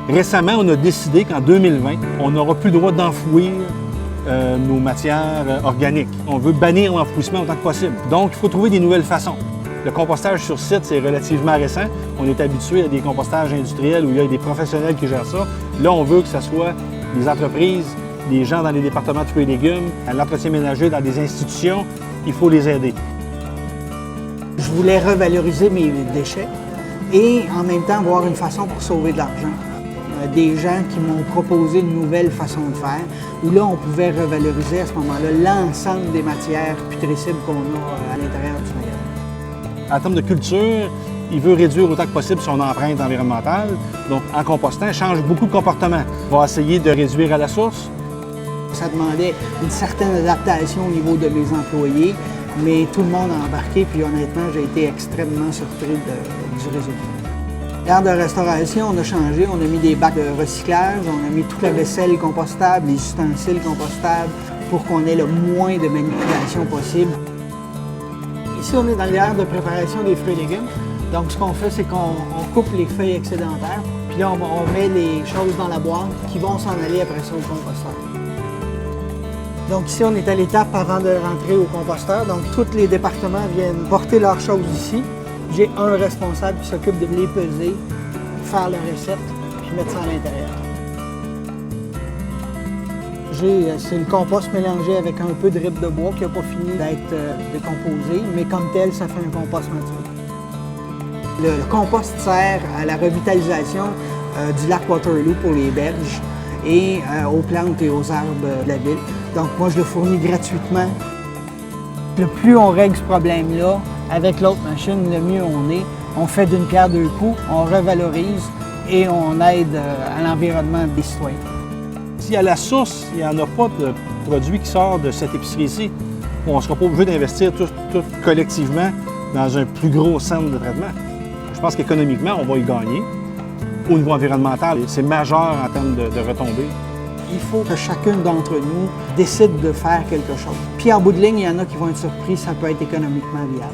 Récemment, on a décidé qu'en 2020, on n'aura plus le droit d'enfouir nos matières organiques. On veut bannir l'enfouissement autant que possible. Donc, il faut trouver des nouvelles façons. Le compostage sur site, c'est relativement récent. On est habitué à des compostages industriels où il y a des professionnels qui gèrent ça. Là, on veut que ce soit des entreprises, des gens dans les départements de fruits et légumes, à l'entretien ménager, dans des institutions. Il faut les aider. Je voulais revaloriser mes déchets et en même temps voir une façon pour sauver de l'argent. Des gens qui m'ont proposé une nouvelle façon de faire, où là, on pouvait revaloriser à ce moment-là l'ensemble des matières putrescibles qu'on a à l'intérieur du magasin. En termes de culture, il veut réduire autant que possible son empreinte environnementale. Donc, en compostant, il change beaucoup de comportement. Il va essayer de réduire à la source. Ça demandait une certaine adaptation au niveau de mes employés, mais tout le monde a embarqué, puis honnêtement, j'ai été extrêmement surpris du résultat. L'aire de restauration, on a changé, on a mis des bacs de recyclage, on a mis toute la vaisselle compostable, les ustensiles compostables pour qu'on ait le moins de manipulation possible. Ici, on est dans l'aire de préparation des fruits et légumes. Donc, ce qu'on fait, c'est qu'on coupe les feuilles excédentaires, puis là, on met les choses dans la boîte qui vont s'en aller après ça au composteur. Donc ici, on est à l'étape avant de rentrer au composteur. Donc, tous les départements viennent porter leurs choses ici. J'ai un responsable qui s'occupe de les peser, faire la recette, puis mettre ça à l'intérieur. C'est le compost mélangé avec un peu de ribe de bois qui n'a pas fini d'être décomposé, mais comme tel, ça fait un compost nature. Le compost sert à la revitalisation du lac Waterloo pour les berges et aux plantes et aux arbres de la ville. Donc moi, je le fournis gratuitement. Le plus on règle ce problème-là, avec l'autre machine, le mieux on est. On fait d'une pierre deux coups, on revalorise et on aide à l'environnement des citoyens. Si à la source, il n'y en a pas de produit qui sort de cette épicerie-ci, on ne sera pas obligé d'investir tout collectivement dans un plus gros centre de traitement. Je pense qu'économiquement, on va y gagner. Au niveau environnemental, c'est majeur en termes de retombées. Il faut que chacun d'entre nous décide de faire quelque chose. Puis en bout de ligne, il y en a qui vont être surpris, ça peut être économiquement viable.